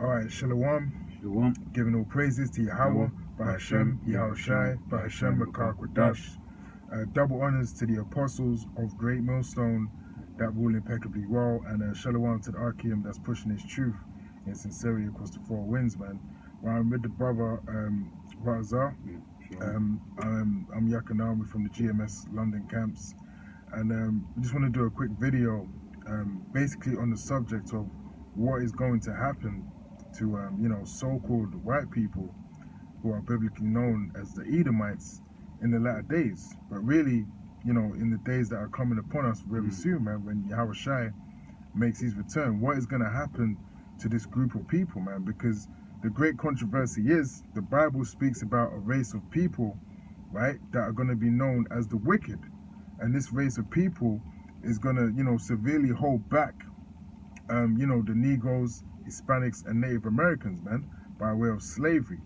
Alright, Shalom. Shalom. Giving all praises to Yahweh, Bahashem, Yahushai, Bahashem, Makakwadash. Double honors to the apostles of Great Millstone that rule impeccably well, and Shalom to the Archeum that's pushing his truth in sincerity across the four winds, man. Well, I'm with the brother Razar. I'm Yakanami from the GMS London camps, and we just want to do a quick video basically on the subject of what is going to happen to so-called white people who are biblically known as the Edomites in the latter days. But really, in the days that are coming upon us very soon, man, when Yahushai makes his return, what is going to happen to this group of people, man? Because the great controversy is the Bible speaks about a race of people, right, that are going to be known as the wicked. And this race of people is going to, severely hold back, the Negroes, Hispanics, and Native Americans, man, by way of slavery,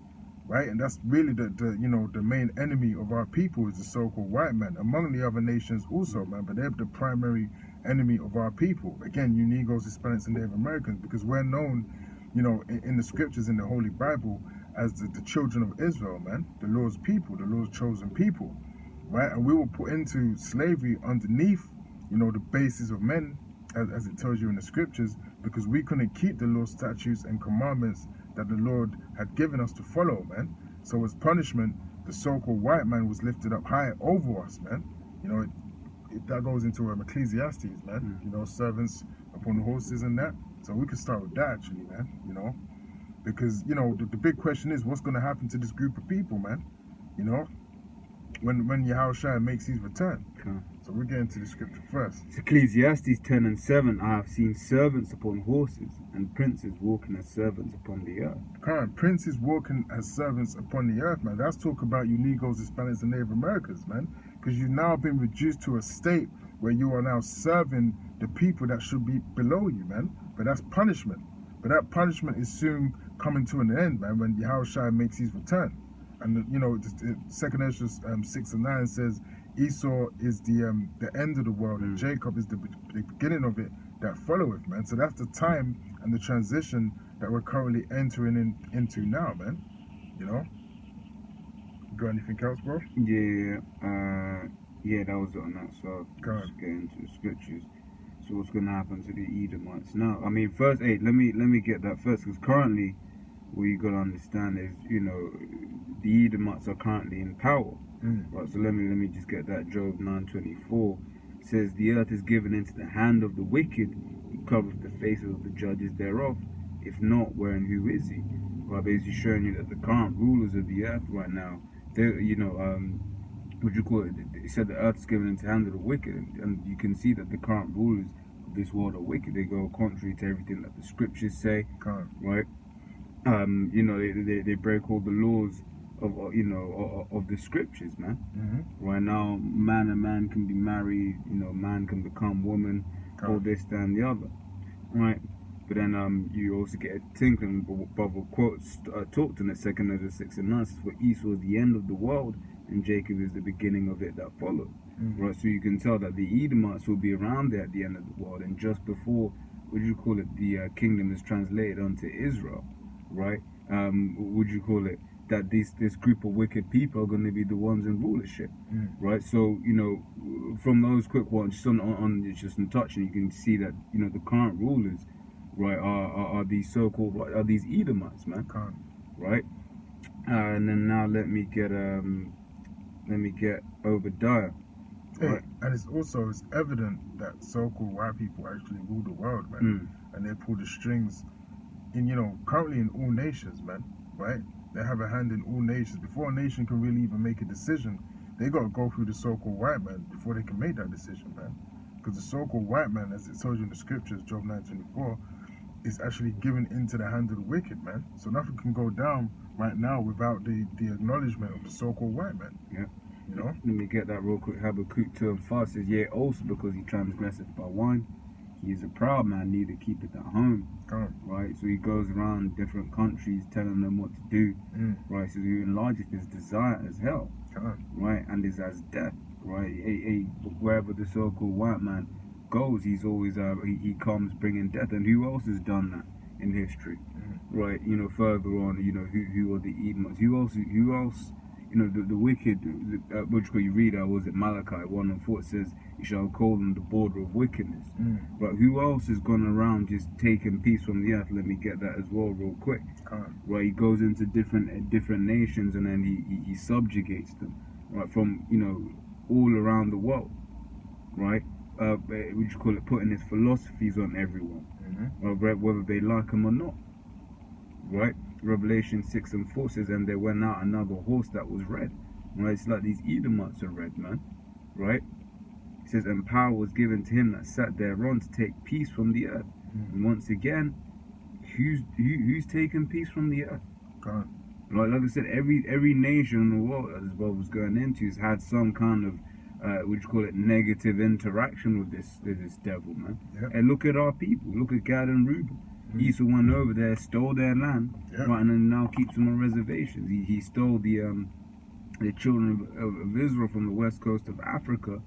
right? And that's really the main enemy of our people is the so-called white man, among the other nations also, man, but they're the primary enemy of our people. Again, you Negroes, Hispanics, and Native Americans, because we're known, in the scriptures in the Holy Bible as the children of Israel, man, the Lord's people, the Lord's chosen people, right? And we were put into slavery underneath, the basis of men, as it tells you in the scriptures, because we couldn't keep the Lord's statutes and commandments that the Lord had given us to follow, man. So as punishment, the so-called white man was lifted up high over us, man. That goes into Ecclesiastes, man. Servants upon horses and that. So we could start with that, actually, man. Because the big question is, what's going to happen to this group of people, man? When Yahushua makes his return. Okay. So we're getting to the scripture first. It's Ecclesiastes 10:7. I have seen servants upon horses and princes walking as servants upon the earth. Current princes walking as servants upon the earth, man. That's talk about you Negroes, Hispanics, and Native Americans, man. Because you've now been reduced to a state where you are now serving the people that should be below you, man. But that's punishment. But that punishment is soon coming to an end, man, when Yahushua makes his return. And Second Ezra 6:9 says Esau is the end of the world, and Jacob is the beginning of it that followeth, man. So that's the time and the transition that we're currently entering into now, man. You got anything else, bro? Yeah, that was on that. So let's get into the scriptures. So what's going to happen to the Edomites now? I mean, first, let me get that first, because currently, what you got to understand is, the Edomites are currently in power. Right, so let me just get that. Job 9:24 says, the earth is given into the hand of the wicked, he covereth the faces of the judges thereof. If not, where and who is he? Right, basically showing you that the current rulers of the earth right now, they what do you call it? It said the earth is given into the hand of the wicked, and you can see that the current rulers of this world are wicked. They go contrary to everything that the scriptures say, right? They break all the laws of the scriptures, man. Right now, man and man can be married, man can become woman, all this, that, and the other, right? But then you also get a tinkling brother quotes talked in it, 2 Ezra 6:9 says, for Esau is the end of the world, and Jacob is the beginning of it that followed. Right, so you can tell that the Edomites will be around there at the end of the world, and just before, the kingdom is translated onto Israel, right? That this group of wicked people are going to be the ones in rulership, right? So from those quick ones, just in touching, you can see that the current rulers, right, are these so-called these Edomites, man, right? And then now let me get Obadiah. Right. And it's evident that so-called white people actually rule the world, man, and they pull the strings in currently in all nations, man, right? They have a hand in all nations. Before a nation can really even make a decision, they got to go through the so-called white man before they can make that decision, man. Because the so-called white man, as it tells you in the scriptures, Job 9:24, is actually given into the hand of the wicked, man. So nothing can go down right now without the acknowledgement of the so-called white man. Yeah. Let me get that real quick. Habakkuk 2:5 says, yea, also because he transgresseth by wine, he is a proud man, neither keepeth at home. Right, so he goes around different countries telling them what to do. Right, so he enlargeth his desire as hell. Right, and is as death. Right, wherever the so-called white man goes, he's always he comes bringing death. And who else has done that in history? right? You know, further on, you know, who are the Edomites? Who else? You know, the wicked. Which you read, was it Malachi 1:4? It says, "You shall call them the border of wickedness." Right? Who else has gone around just taking peace from the earth? Let me get that as well, real quick. Right? He goes into different nations and then he subjugates them, right? From, you know, all around the world, right? Putting his philosophies on everyone, whether they like him or not, right? Revelation 6:4 says, "And there went out another horse that was red." Right? It's like these Edomites are red, man, right? It says, "And power was given to him that sat thereon to take peace from the earth." And once again, who's taking peace from the earth? God. Like I said, every nation in the world that this Bible was going into has had some kind of negative interaction with this devil, man. Yep. And look at our people. Look at Gad and Reuben. Esau went over there, stole their land, right, and then now keeps them on reservations. He stole the children of Israel from the west coast of Africa,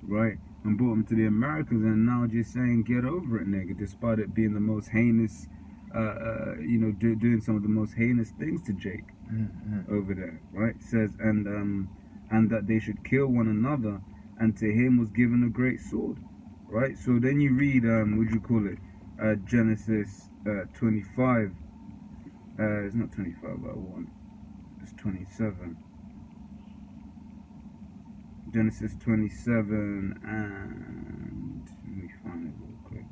right, and brought them to the Americas, and now just saying, get over it, nigga, despite it being the most heinous, you know, doing some of the most heinous things to Jake over there, right? It says, and that they should kill one another, and to him was given a great sword, right? So then you read, Genesis 25, it's not 25 by 1, it's 27. Genesis 27 and, let me find it real quick.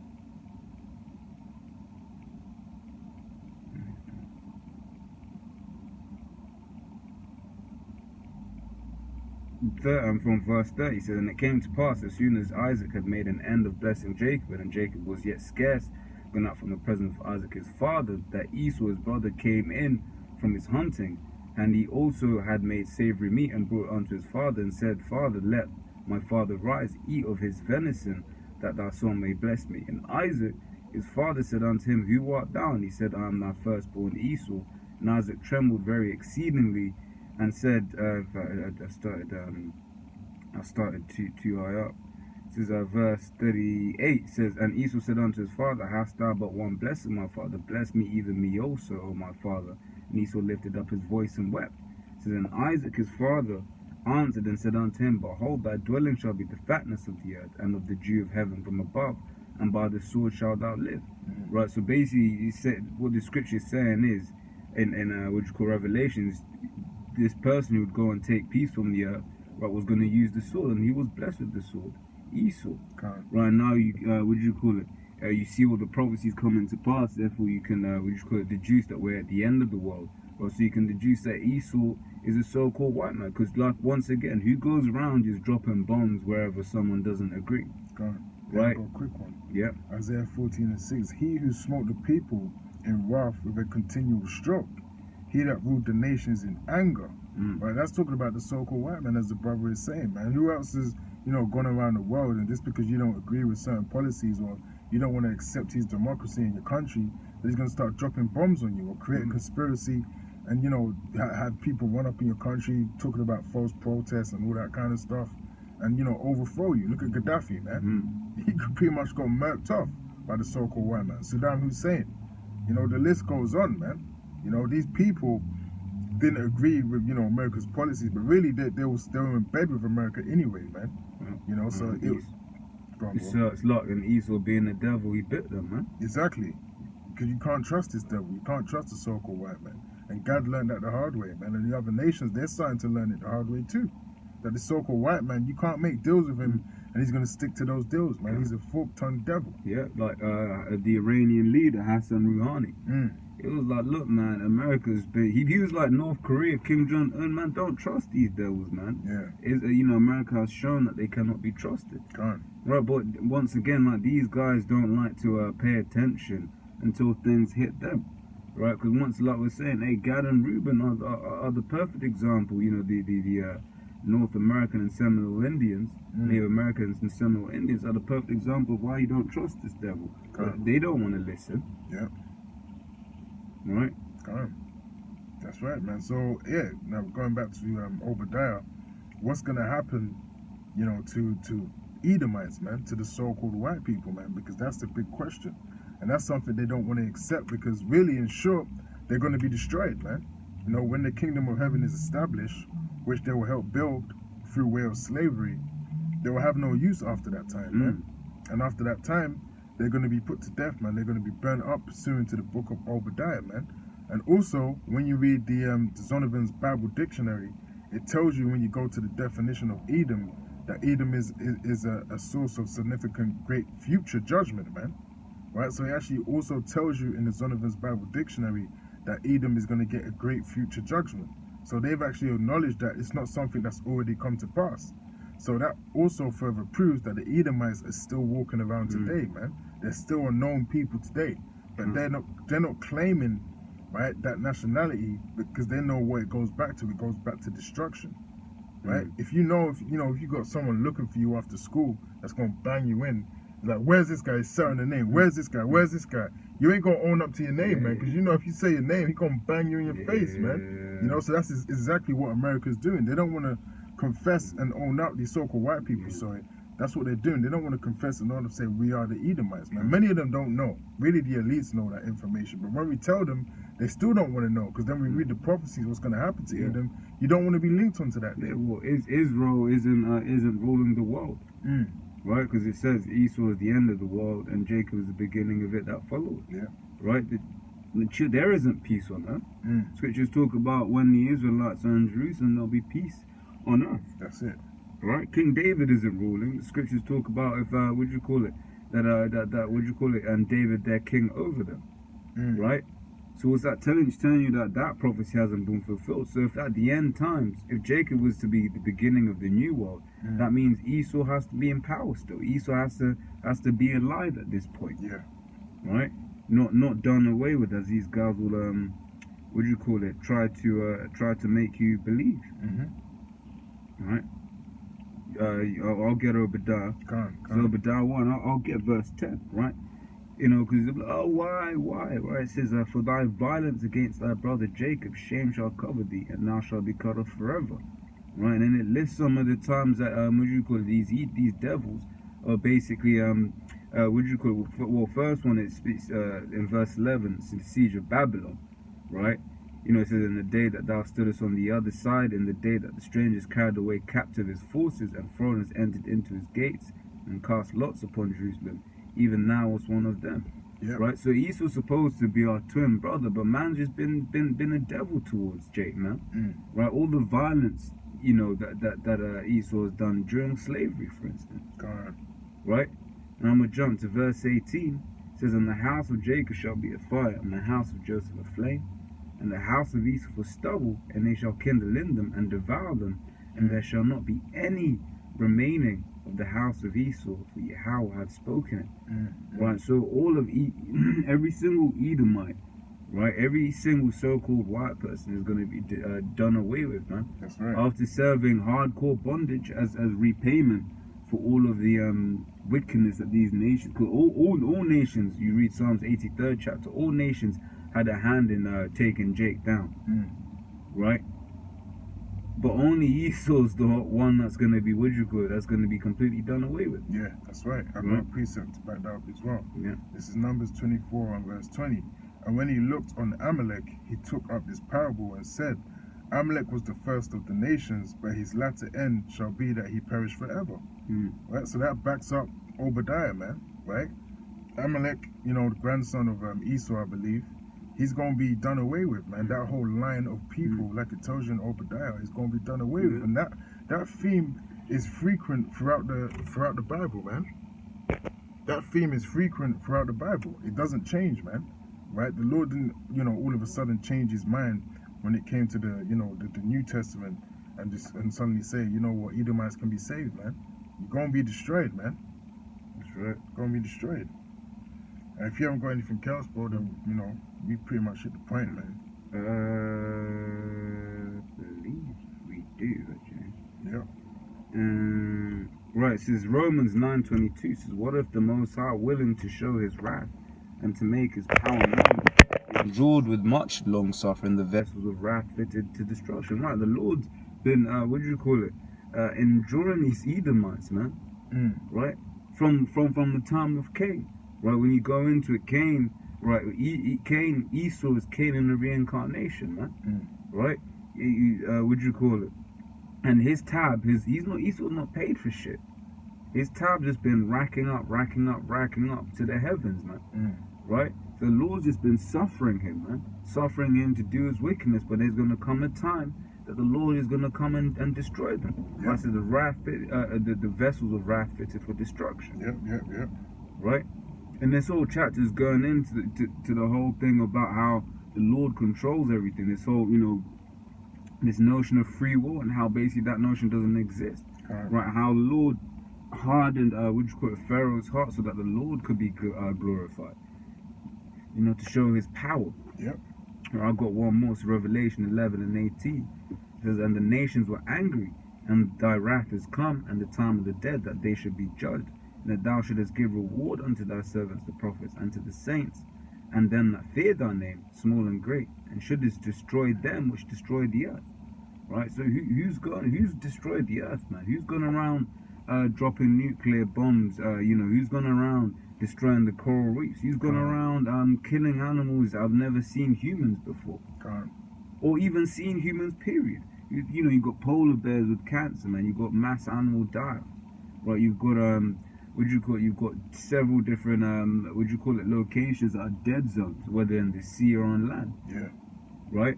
From verse 30, it says, "And it came to pass, as soon as Isaac had made an end of blessing Jacob, and Jacob was yet scarce gone out from the presence of Isaac his father, that Esau his brother came in from his hunting, and he also had made savory meat, and brought it unto his father, and said, Father, let my father rise, eat of his venison, that thy son may bless me. And Isaac his father said unto him, Who art thou? And he said, I am thy firstborn Esau. And Isaac trembled very exceedingly, and said, I started too high up. It says, verse 38 says, And Esau said unto his father, Hast thou but one blessing, my father? Bless me, even me also, O my father. And Esau lifted up his voice and wept. It says, And Isaac his father answered and said unto him, Behold, thy dwelling shall be the fatness of the earth, and of the dew of heaven from above, and by the sword shalt thou live. Right, so basically, he said, what the scripture is saying is, in Revelations, this person who would go and take peace from the earth, right, was going to use the sword, and he was blessed with the sword, Esau. Right now, you see all the prophecies coming to pass. Therefore, you can deduce that we're at the end of the world. Right, so you can deduce that Esau is a so-called white man, because, like, once again, who goes around just dropping bombs wherever someone doesn't agree? Right. Got a quick one. Yeah. Isaiah 14:6. He who smote the people in wrath with a continual stroke, he that ruled the nations in anger. Right, that's talking about the so-called white man, as the brother is saying, man. Who else is, gone around the world, and just because you don't agree with certain policies, or you don't want to accept his democracy in your country, that he's going to start dropping bombs on you, or create a conspiracy, and have people run up in your country talking about false protests and all that kind of stuff, and overthrow you. Look at Gaddafi, man. He pretty much got murked off by the so-called white man. Saddam Hussein. The list goes on, man. These people didn't agree with America's policies, but really they were in bed with America anyway, man. So it's like an Esau being the devil. He bit them, man. Exactly, because you can't trust this devil. You can't trust the so-called white man. And God learned that the hard way, man. And the other nations, they're starting to learn it the hard way too. That the so-called white man, you can't make deals with him, and he's going to stick to those deals, man. He's a fork-tongued devil. Yeah, like the Iranian leader Hassan Rouhani. It was like, look, man, America's big. He was like North Korea, Kim Jong-un, man. Don't trust these devils, man. Yeah. America has shown that they cannot be trusted. Right, but once again, like, these guys don't like to pay attention until things hit them. Right, because once, like we're saying, hey, Gad and Reuben are the perfect example. The North American and Seminole Indians, Native Americans and Seminole Indians are the perfect example of why you don't trust this devil. They don't want to listen. Yeah. Right. That's right, man. So yeah, now going back to Obadiah, what's gonna happen, to Edomites, man, to the so-called white people, man? Because that's the big question. And that's something they don't want to accept, because really, in short, they're going to be destroyed, man. You know, when the kingdom of heaven is established, which they will help build through way of slavery, they will have no use after that time, man. And after that time, they're going to be put to death, man. They're going to be burnt up pursuant to the book of Obadiah, man. And also, when you read the Zonovan's Bible Dictionary, it tells you, when you go to the definition of Edom, that Edom is a source of significant great future judgment, man. Right? So it actually also tells you in the Zonovan's Bible Dictionary that Edom is going to get a great future judgment. So they've actually acknowledged that it's not something that's already come to pass. So that also further proves that the Edomites are still walking around today, man. They're still a known people today, but they're not claiming, right, that nationality, because they know what it goes back to. It goes back to destruction, right? If you got someone looking for you after school that's gonna bang you in, like, where's this guy? He's shouting the name. Where's this guy? Where's this guy? You ain't gonna own up to your name, man, because you know if you say your name, he gonna bang you in your face, man. You know, so that's exactly what America's doing. They don't want to confess and own up, these so-called white people. Sorry, that's what they're doing. They don't want to confess and own up, say we are the Edomites, man. Many of them don't know. Really, the elites know that information, but when we tell them, they still don't want to know, because then we read the prophecies, what's going to happen to Edom. You don't want to be linked onto that. Well, Israel isn't ruling the world, right? Because it says Esau is the end of the world and Jacob is the beginning of it that followed. Right? There isn't peace on earth. Scriptures talk about when the Israelites are in Jerusalem, there'll be peace on earth. That's it. Right? King David isn't ruling. The scriptures talk about, if and David their king over them. Right? So what's that telling you? It's telling you that prophecy hasn't been fulfilled. So if at the end times, if Jacob was to be the beginning of the new world, that means Esau has to be in power still. Esau has to be alive at this point. Right? Not done away with, as these guys will try to make you believe. Right? I'll get Obadiah. So Obadiah 1, I'll get verse 10, right? You know, because why? Right? It says, for thy violence against thy brother Jacob, shame shall cover thee, and thou shalt be cut off forever. Right? And it lists some of the times that these devils are basically well, first one, it speaks in verse 11, it's the siege of Babylon, right? You know, it says, in the day that thou stoodest on the other side, in the day that the strangers carried away captive his forces, and foreigners entered into his gates, and cast lots upon Jerusalem, even thou was one of them. Right? So Esau's supposed to be our twin brother, but man's just been a devil towards Jake, man. Right? All the violence, you know, that Esau has done during slavery, for instance. Right? And I'm going to jump to verse 18. It says, and the house of Jacob shall be a fire, and the house of Joseph a flame, and the house of Esau for stubble, and they shall kindle in them and devour them, and there shall not be any remaining of the house of Esau, for Yahweh hath spoken it. Right, so all of every single Edomite, right, every single so-called white person is going to be done away with, man. That's right. After serving hardcore bondage as repayment for all of the wickedness that these nations, because all nations, you read Psalms 83rd chapter, all nations had a hand in taking Jake down, right? But only Esau's the one that's going to be, that's going to be completely done away with. Yeah, that's right. I've got a precept to back that up as well. This is Numbers 24 and verse 20. And when he looked on Amalek, he took up this parable and said, Amalek was the first of the nations, but his latter end shall be that he perish forever. Right? So that backs up Obadiah, man. Right? Amalek, you know, the grandson of Esau, I believe, he's going to be done away with, man. That whole line of people, like it tells you in Obadiah, is going to be done away with. And that theme is frequent throughout the Bible, man. That theme is frequent throughout the Bible. It doesn't change, man. Right? The Lord didn't, you know, all of a sudden change his mind when it came to the New Testament and suddenly say, you know what, Edomites can be saved, man. You're going to be destroyed, man. That's right. You're going to be destroyed. And if you haven't got anything else, bro, then, you know, we pretty much hit the point, man. I believe we do, actually. Right, it says Romans 9:22 says, what if the Most High, willing to show his wrath and to make his power known, endured with much long suffering the vessels of wrath fitted to destruction. Right, the Lord's been enduring these Edomites, man. Right, from the time of Cain. right? When you go into it, Cain, right? Esau is Cain in the reincarnation, man, right? What do you call it? And his tab, Esau's not paid for shit. His tab just been racking up to the heavens, man, right? The Lord's just been suffering him, man, suffering him to do his wickedness. But there's going to come a time that the Lord is going to come and destroy them. Yep. Right? So the vessels of wrath fitted for destruction. Yep. Right? And this whole chapter is going into the whole thing about how the Lord controls everything. This whole, this notion of free will, and how basically that notion doesn't exist. Right? How the Lord hardened, Pharaoh's heart so that the Lord could be glorified. To show his power. Yep. I've got one more, so Revelation 11 and 18. It says, and the nations were angry, and thy wrath is come, and the time of the dead, that they should be judged, and that thou shouldest give reward unto thy servants the prophets, and to the saints, and them that fear thy name, small and great, and shouldest destroy them which destroy the earth. Right? So who's destroyed the earth, man? Who's gone around dropping nuclear bombs? Who's gone around destroying the coral reefs? Who's gone around killing animals I've never seen humans before, or even seen humans, period. You got polar bears with cancer, man. You've got mass animal die, right? You've got you've got several different locations that are dead zones, whether in the sea or on land. Yeah. Right?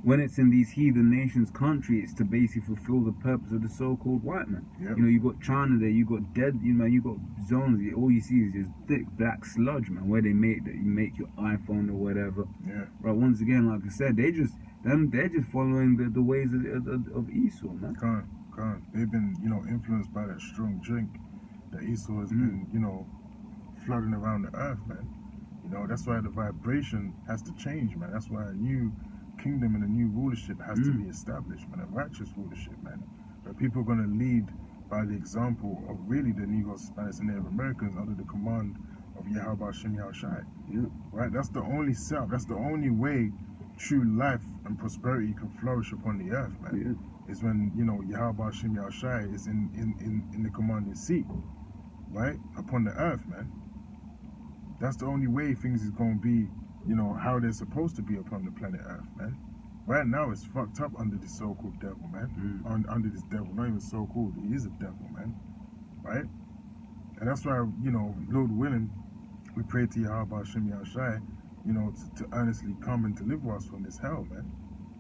When it's in these heathen nations' country, it's to basically fulfill the purpose of the so-called white man. Yep. You got China there, you got dead, you got zones. All you see is just thick black sludge, man, where they make your iPhone or whatever. Yeah. Right. Once again, like I said, they're just following the ways of Esau, man. They've been influenced by that strong drink that Esau has been flooding around the earth, man. That's why the vibration has to change, man. That's why a new kingdom and a new rulership has to be established, man. A righteous rulership, man. But people are going to lead by the example of really the Negroes, Hispanics, and Native Americans under the command of Yahweh Shem Yahushai. Yeah. Right? That's the only self. That's the only way true life and prosperity can flourish upon the earth, man. Yeah. Is when Yahweh Shem Yahushai is in the commanding seat, right, upon the earth, man. That's the only way things is going to be how they're supposed to be upon the planet Earth, man. Right now it's fucked up under this so-called devil, man. Under this devil, not even so-called, he is a devil, man. Right? And that's why, Lord willing, we pray to Yahweh Shem Yahushai, to earnestly come and deliver us from this hell, man.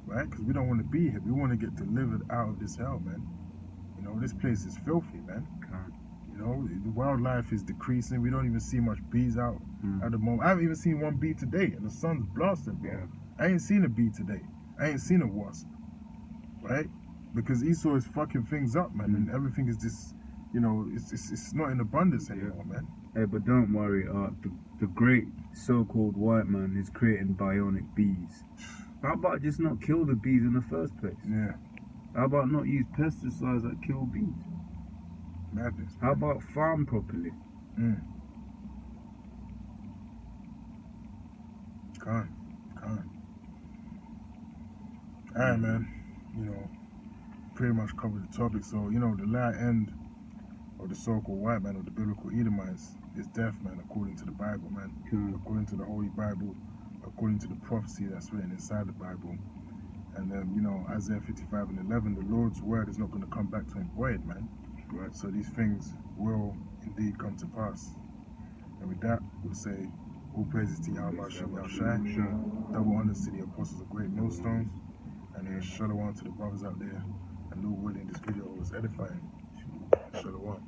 Right? Because we don't want to be here. We want to get delivered out of this hell, man. This place is filthy, man. The wildlife is decreasing. We don't even see much bees out at the moment. I haven't even seen one bee today, and the sun's blasting, bro. Yeah. I ain't seen a bee today. I ain't seen a wasp, right? Because Esau is fucking things up, man, and everything is just, it's not in abundance anymore, man. Hey, but don't worry, the great so-called white man is creating bionic bees. How about just not kill the bees in the first place? Yeah. How about not use pesticides that kill bees? Madness. How about farm properly? Alright, man. Pretty much covered the topic. So, the latter end of the so-called white man, or the biblical Edomites, is death, man, according to the Bible, man. According to the Holy Bible, according to the prophecy that's written inside the Bible. And then, Isaiah 55 and 11, the Lord's word is not going to come back to him void, man. Right. So these things will indeed come to pass. And with that, we'll say, all praises to Yahweh Shem Yahushai, double honors to the apostles of Great Millstones, and shalom to the brothers out there. And Lord willing, this video was edifying. Shalom.